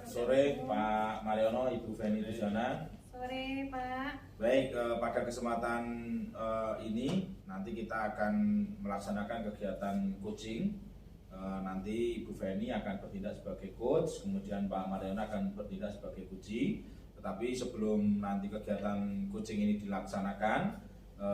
Sore Pak Mariono, Ibu Feni Tusiana. Sore Pak. Baik, pada kesempatan ini nanti kita akan melaksanakan kegiatan coaching. Nanti Ibu Feni akan bertindak sebagai coach, kemudian Pak Mariono akan bertindak sebagai coachee. Tetapi sebelum nanti kegiatan coaching ini dilaksanakan,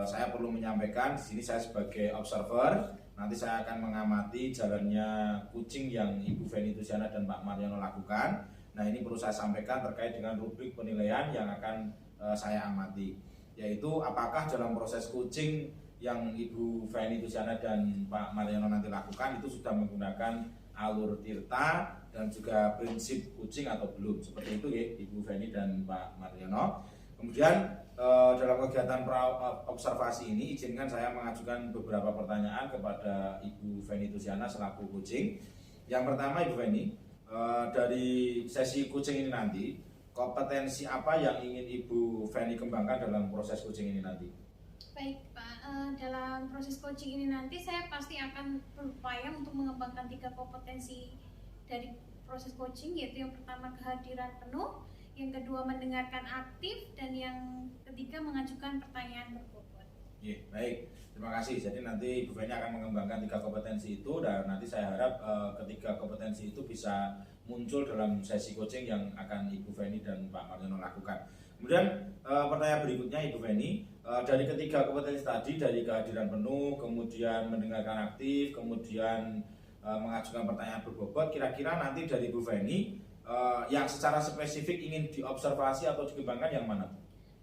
saya perlu menyampaikan di sini saya sebagai observer. Nanti saya akan mengamati jalannya coaching yang Ibu Feni Tusiana dan Pak Mariono lakukan. Nah, ini perlu saya sampaikan terkait dengan rubrik penilaian yang akan saya amati, yaitu apakah dalam proses coaching yang Ibu Feni Tusiana dan Pak Mariono nanti lakukan itu sudah menggunakan alur tirta dan juga prinsip coaching atau belum. Seperti itu ya Ibu Feni dan Pak Mariono. Kemudian dalam kegiatan observasi ini izinkan saya mengajukan beberapa pertanyaan kepada Ibu Feni Tusiana selaku coaching. Yang pertama, Ibu Feni, dari sesi coaching ini nanti kompetensi apa yang ingin Ibu Feni kembangkan dalam proses coaching ini nanti? Baik Pak, dalam proses coaching ini nanti saya pasti akan berupaya untuk mengembangkan 3 kompetensi dari proses coaching, yaitu yang pertama kehadiran penuh, yang kedua mendengarkan aktif, dan yang ketiga mengajukan pertanyaan berbobot. Ya, baik, terima kasih. Jadi nanti Ibu Feni akan mengembangkan 3 kompetensi itu, dan nanti saya harap ketiga kompetensi itu bisa muncul dalam sesi coaching yang akan Ibu Feni dan Pak Mariono lakukan. Kemudian pertanyaan berikutnya Ibu Feni, dari ketiga kompetensi tadi, dari kehadiran penuh, kemudian mendengarkan aktif, kemudian mengajukan pertanyaan berbobot, kira-kira nanti dari Ibu Feni yang secara spesifik ingin diobservasi atau dikembangkan yang mana?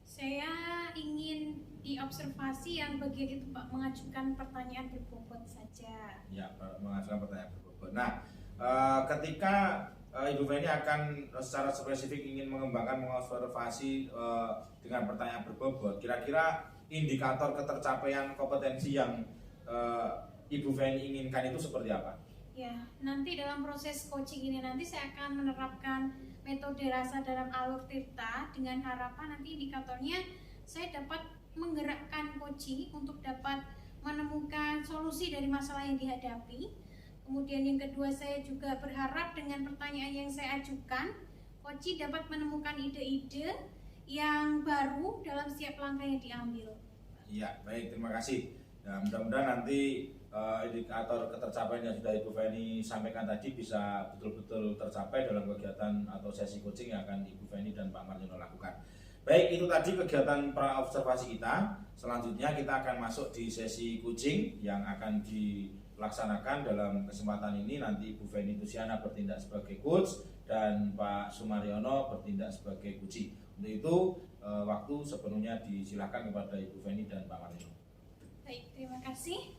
Saya ingin diobservasi yang bagian itu Pak, mengajukan pertanyaan berbobot saja. Ya, mengajukan pertanyaan berbobot. Nah, ketika Ibu Feni akan secara spesifik ingin mengembangkan mengobservasi dengan pertanyaan berbobot, kira-kira indikator ketercapaian kompetensi yang Ibu Feni inginkan itu seperti apa? Ya, nanti dalam proses coaching ini nanti saya akan menerapkan metode rasa dalam alur tirta dengan harapan nanti indikatornya saya dapat menggerakkan coaching untuk dapat menemukan solusi dari masalah yang dihadapi. Kemudian yang kedua, saya juga berharap dengan pertanyaan yang saya ajukan, coaching dapat menemukan ide-ide yang baru dalam setiap langkah yang diambil. Iya, baik, terima kasih. Nah, mudah-mudahan nanti indikator ketercapaian yang sudah Ibu Feni sampaikan tadi bisa betul-betul tercapai dalam kegiatan atau sesi coaching yang akan Ibu Feni dan Pak Mariono lakukan. Baik, itu tadi kegiatan pra-observasi kita. Selanjutnya kita akan masuk di sesi coaching yang akan dilaksanakan dalam kesempatan ini. Nanti Ibu Feni Tusiana bertindak sebagai coach dan Pak Sumariono bertindak sebagai coachee. Untuk itu waktu sepenuhnya disilakan kepada Ibu Feni dan Pak Mariono. Baik, terima kasih.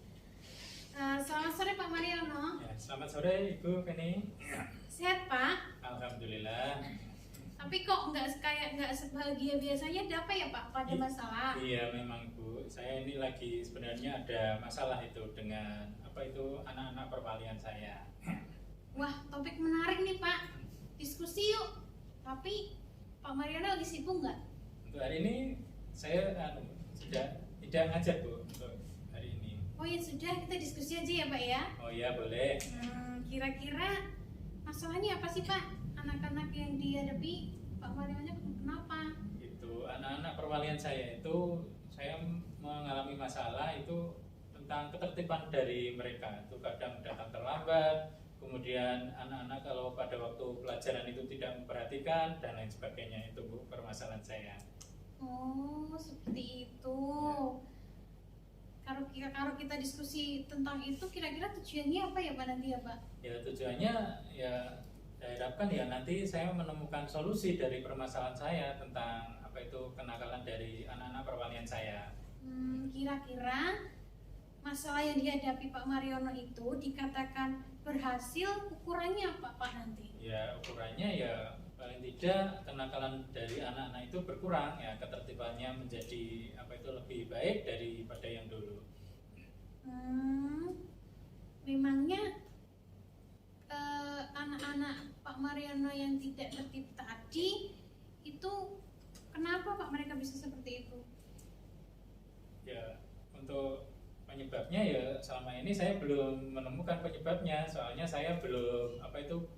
Selamat sore Pak Mariono. Ya, selamat sore Ibu Feni. Sehat Pak? Alhamdulillah. Tapi kok nggak sebahagia biasanya, ada apa ya Pak pada masalah? Iya memang Bu, saya ini lagi sebenarnya ada masalah itu dengan anak-anak perwalian saya. Wah, topik menarik nih Pak. Diskusi yuk. Tapi Pak Mariono lagi sibuk nggak? Untuk hari ini saya sudah tidak ngajar Bu untuk hari ini. Oh ya sudah, kita diskusi aja ya Pak ya. Oh iya boleh. Kira-kira masalahnya apa sih Pak? Anak-anak yang dihadapi Pak Mariono kenapa? Itu anak-anak perwalian saya itu saya mengalami masalah itu tentang ketertiban dari mereka. Itu kadang datang terlambat, kemudian anak-anak kalau pada waktu pelajaran itu tidak memperhatikan dan lain sebagainya. Itu Bu permasalahan saya. Oh, seperti itu. Ya. Kalau kita diskusi tentang itu, kira-kira tujuannya apa ya Pak nanti ya Pak? Ya tujuannya ya saya harapkan ya nanti saya menemukan solusi dari permasalahan saya tentang kenakalan dari anak-anak perwalian saya. Kira-kira masalah yang dihadapi Pak Mariono itu dikatakan berhasil, ukurannya apa Pak nanti? Ya ukurannya ya paling tidak kenakalan dari anak-anak itu berkurang, ya ketertibannya menjadi lebih baik daripada yang dulu. Memangnya anak-anak Pak Mariono yang tidak tertib tadi itu kenapa Pak mereka bisa seperti itu? Ya untuk penyebab penyebabnya ya selama ini saya belum menemukan penyebabnya, soalnya saya belum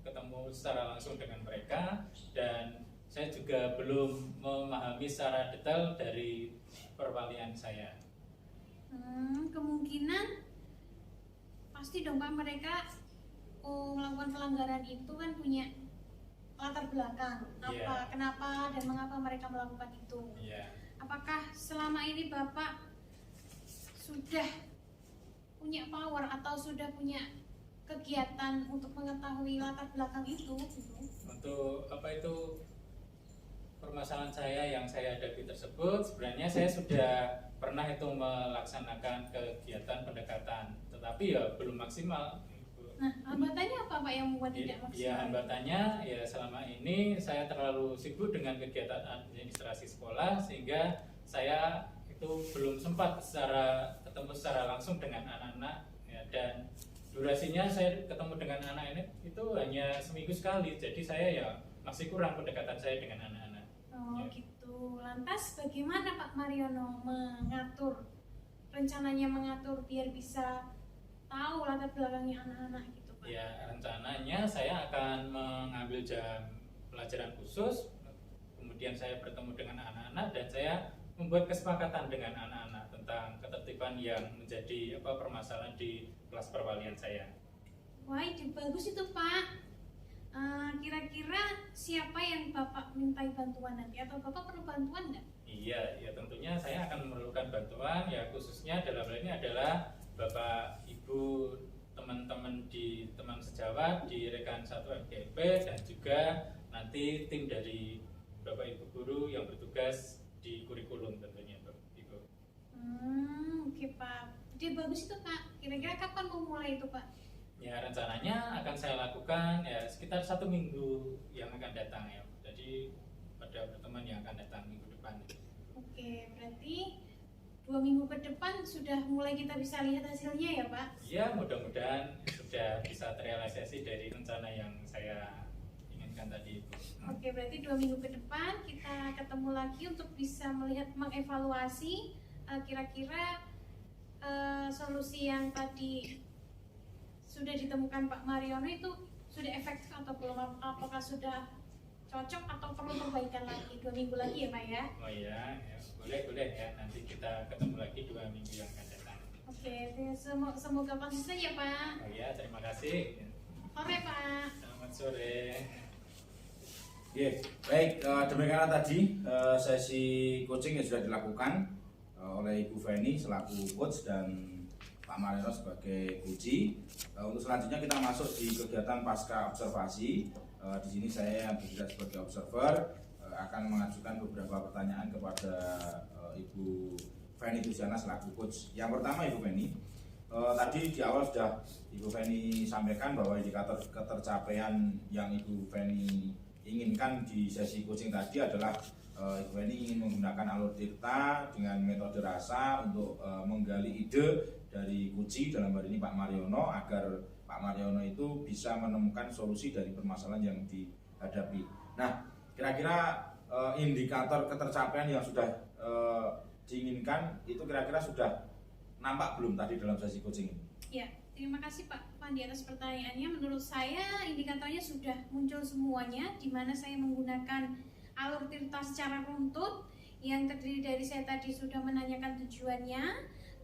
ketemu secara langsung dengan mereka, dan saya juga belum memahami secara detail dari perwalian saya. Kemungkinan pasti dong Pak, mereka melakukan pelanggaran itu kan punya latar belakang kenapa dan mengapa mereka melakukan itu. Apakah selama ini Bapak sudah punya power atau sudah punya kegiatan untuk mengetahui latar belakang itu? Untuk permasalahan saya yang saya hadapi tersebut, sebenarnya saya sudah pernah itu melaksanakan kegiatan pendekatan, tetapi ya belum maksimal. Nah, hambatannya apa Pak yang membuat tidak maksimal? Ya, hambatannya ya selama ini saya terlalu sibuk dengan kegiatan administrasi sekolah, sehingga saya itu belum sempat ketemu secara langsung dengan anak-anak ya, dan durasinya saya ketemu dengan anak ini itu hanya seminggu sekali, jadi saya ya masih kurang pendekatan saya dengan anak-anak. Gitu. Lantas bagaimana Pak Mariono rencananya mengatur biar bisa tahu latar belakangnya anak-anak gitu Pak? Ya, rencananya saya akan mengambil jam pelajaran khusus, kemudian saya bertemu dengan anak-anak dan saya membuat kesepakatan dengan anak-anak tentang ketertiban yang menjadi permasalahan di kelas perwalian saya. Wah, ide bagus itu Pak. Kira-kira siapa yang Bapak mintai bantuan nanti, atau Bapak perlu bantuan nggak? Iya, ya tentunya saya akan memerlukan bantuan, ya khususnya dalam hal ini adalah Bapak Ibu, teman-teman di teman sejawat di rekan 1 MGP, dan juga nanti tim dari Bapak Ibu guru yang bertugas di kurikulum tentunya Ibu. Oke Pak, ide bagus itu Pak. Kira-kira kapan mau mulai itu Pak? Ya, rencananya akan saya lakukan ya sekitar 1 minggu yang akan datang ya. Jadi pada pertemuan yang akan datang minggu depan. Oke, berarti 2 minggu ke depan sudah mulai kita bisa lihat hasilnya ya Pak? Ya, mudah-mudahan sudah bisa terrealisasi dari rencana yang saya inginkan tadi Ibu. Oke, berarti 2 minggu ke depan kita ketemu lagi untuk bisa melihat, mengevaluasi kira-kira solusi yang tadi sudah ditemukan Pak Mariono itu sudah efektif atau belum, apakah sudah cocok atau perlu perbaikan lagi. 2 minggu lagi ya Pak ya? Oh iya, ya, boleh ya, nanti kita ketemu lagi 2 minggu yang akan datang. Oke, semoga konsisten ya Pak. Oh iya, terima kasih. Sore Pak. Selamat sore. Baik, demikianlah tadi sesi coaching yang sudah dilakukan oleh Ibu Feni selaku coach dan Pak Mariono sebagai coach. Untuk selanjutnya kita masuk di kegiatan pasca observasi. Di sini saya yang bertugas sebagai observer akan mengajukan beberapa pertanyaan kepada Ibu Feni Tusiana selaku coach. Yang pertama Ibu Feni, tadi di awal sudah Ibu Feni sampaikan bahwa indikator ketercapaian yang Ibu Feni inginkan di sesi coaching tadi adalah Ibu Feni ingin menggunakan alur tirta dengan metode rasa untuk menggali ide dari coaching, dalam hal ini Pak Mariono, agar Pak Mariono itu bisa menemukan solusi dari permasalahan yang dihadapi. Nah, kira-kira indikator ketercapaian yang sudah diinginkan itu kira-kira sudah nampak belum tadi dalam sesi coaching ini? Ya, terima kasih Pak Pandi atas pertanyaannya. Menurut saya indikatornya sudah muncul semuanya, di mana saya menggunakan alur tirta secara runtut yang terdiri dari saya tadi sudah menanyakan tujuannya,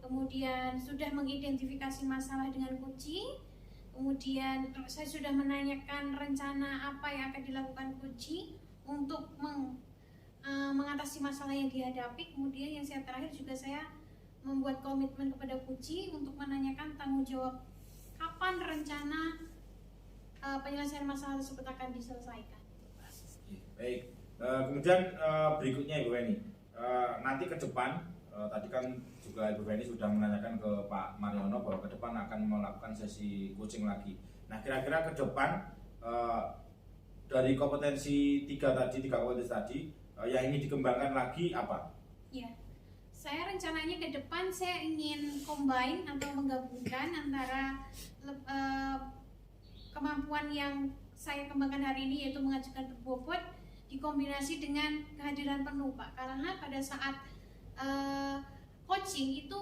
kemudian sudah mengidentifikasi masalah dengan coaching, kemudian saya sudah menanyakan rencana apa yang akan dilakukan coaching untuk mengatasi masalah yang dihadapi. Kemudian yang saya terakhir juga saya membuat komitmen kepada coaching untuk menanyakan tanggung jawab kapan rencana penyelesaian masalah tersebut akan diselesaikan. Baik, kemudian berikutnya Ibu Feni, nanti ke depan tadi kan juga Ibu Feni sudah menanyakan ke Pak Mariono bahwa ke depan akan melakukan sesi coaching lagi. Nah, kira-kira ke depan dari kompetensi tiga kompetensi tadi yang ingin dikembangkan lagi apa? Ya, saya rencananya ke depan saya ingin combine atau menggabungkan antara kemampuan yang saya kembangkan hari ini, yaitu mengajukan berbobot dikombinasi dengan kehadiran penuh Pak. Karena pada saat coaching itu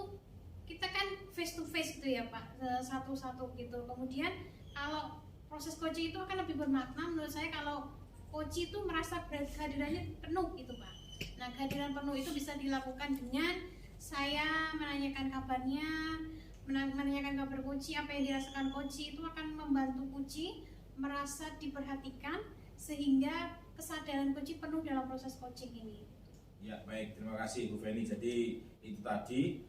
kita kan face to face gitu ya Pak, satu-satu gitu. Kemudian kalau proses coaching itu akan lebih bermakna menurut saya kalau coach itu merasa kehadirannya penuh gitu Pak. Nah, kehadiran penuh itu bisa dilakukan dengan saya menanyakan kabarnya, menanyakan kabar coach, apa yang dirasakan coach, itu akan membantu coach merasa diperhatikan sehingga kesadaran coach penuh dalam proses coaching ini. Ya, baik, terima kasih Bu Feni. Jadi itu tadi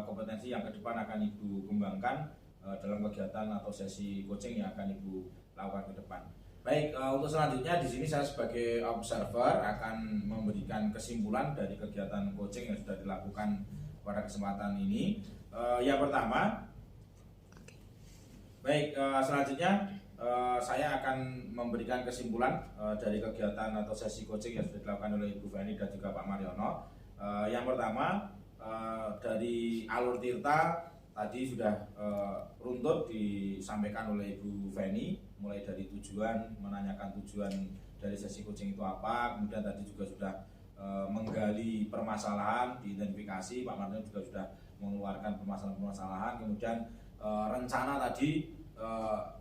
kompetensi yang ke depan akan Ibu kembangkan dalam kegiatan atau sesi coaching yang akan Ibu lakukan ke depan. Baik, untuk selanjutnya di sini saya sebagai observer akan memberikan kesimpulan dari kegiatan coaching yang sudah dilakukan pada kesempatan ini. Yang pertama, baik, selanjutnya saya akan memberikan kesimpulan dari kegiatan atau sesi coaching yang sudah dilakukan oleh Ibu Feni dan juga Pak Mariono. Yang pertama, dari alur Tirta tadi sudah runtut disampaikan oleh Ibu Feni, mulai dari tujuan, menanyakan tujuan dari sesi coaching itu apa, kemudian tadi juga sudah menggali permasalahan, diidentifikasi, Pak Mariono juga sudah mengeluarkan permasalahan-permasalahan, kemudian rencana tadi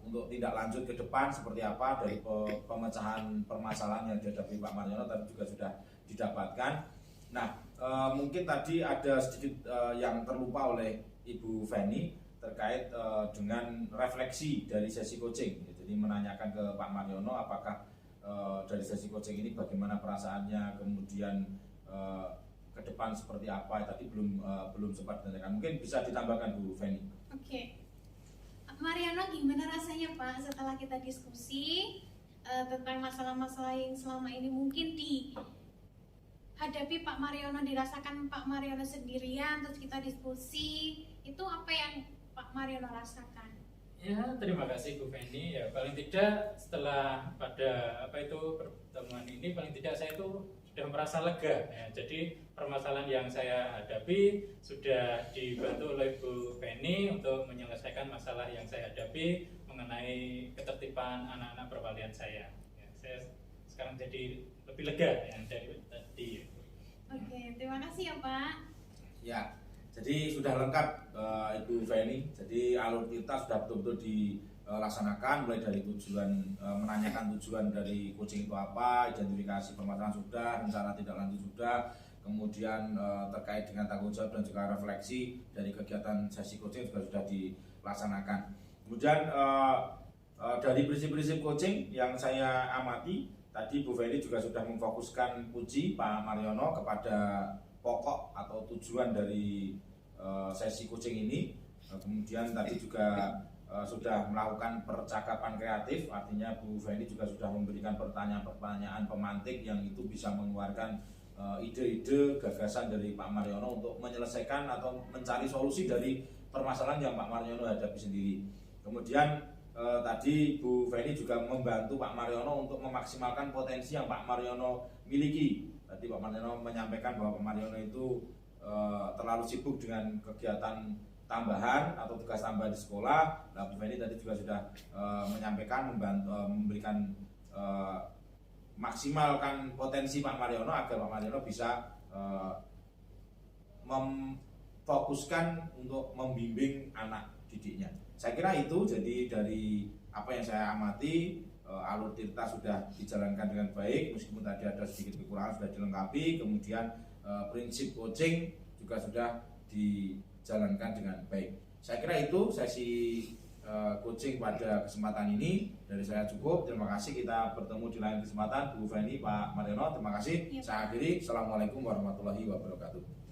untuk tindak lanjut ke depan seperti apa dari pemecahan permasalahan yang dihadapi Pak Mariono tadi juga sudah didapatkan. Nah, mungkin tadi ada sedikit yang terlupa oleh Ibu Feni terkait dengan refleksi dari sesi coaching. Jadi menanyakan ke Pak Mariono apakah dari sesi coaching ini bagaimana perasaannya, kemudian ke depan seperti apa. Tadi belum sempat ditanyakan. Mungkin bisa ditambahkan Bu Feni. Oke. Mariono, gimana rasanya Pak setelah kita diskusi tentang masalah-masalah yang selama ini mungkin dihadapi Pak Mariono, dirasakan Pak Mariono sendirian, terus kita diskusi, itu apa yang Pak Mariono rasakan? Ya, terima kasih Bu Feni. Ya, paling tidak setelah pada pertemuan ini, paling tidak saya itu sudah merasa lega. Ya, jadi permasalahan yang saya hadapi sudah dibantu oleh Bu Feni untuk menyelesaikan masalah yang saya hadapi mengenai ketertiban anak-anak perwalian saya. Ya, saya sekarang jadi lebih lega ya, dari tadi. Oke, terima kasih ya Pak. Ya, jadi sudah lengkap Ibu Feni. Jadi alur kita sudah betul-betul dilaksanakan, mulai dari tujuan, menanyakan tujuan dari coaching itu apa, identifikasi permasalahan sudah, rencana tindak lanjut sudah, kemudian terkait dengan tanggung jawab dan juga refleksi dari kegiatan sesi coaching juga sudah dilaksanakan. Kemudian dari prinsip-prinsip coaching yang saya amati, tadi Bu Feni juga sudah memfokuskan puji Pak Mariono kepada pokok atau tujuan dari sesi coaching ini. Kemudian tadi juga sudah melakukan percakapan kreatif, artinya Bu Feni juga sudah memberikan pertanyaan-pertanyaan pemantik yang itu bisa mengeluarkan ide-ide, gagasan dari Pak Mariono untuk menyelesaikan atau mencari solusi dari permasalahan yang Pak Mariono hadapi sendiri. Kemudian tadi Bu Feni juga membantu Pak Mariono untuk memaksimalkan potensi yang Pak Mariono miliki. Tadi Pak Mariono menyampaikan bahwa Pak Mariono itu terlalu sibuk dengan kegiatan tambahan atau tugas tambahan di sekolah. Nah, Bu Feni tadi juga sudah menyampaikan, memberikan maksimalkan potensi Pak Mariono agar Pak Mariono bisa memfokuskan untuk membimbing anak didiknya. Saya kira itu. Jadi dari apa yang saya amati, alur Tirta sudah dijalankan dengan baik, meskipun tadi ada sedikit kekurangan sudah dilengkapi. Kemudian prinsip coaching juga sudah dijalankan dengan baik. Saya kira itu sesi coaching pada kesempatan ini. Dari saya cukup. Terima kasih. Kita bertemu di lain kesempatan. Bu Feni, Pak Mariono, terima kasih. Ya. Saya akhiri. Assalamualaikum warahmatullahi wabarakatuh.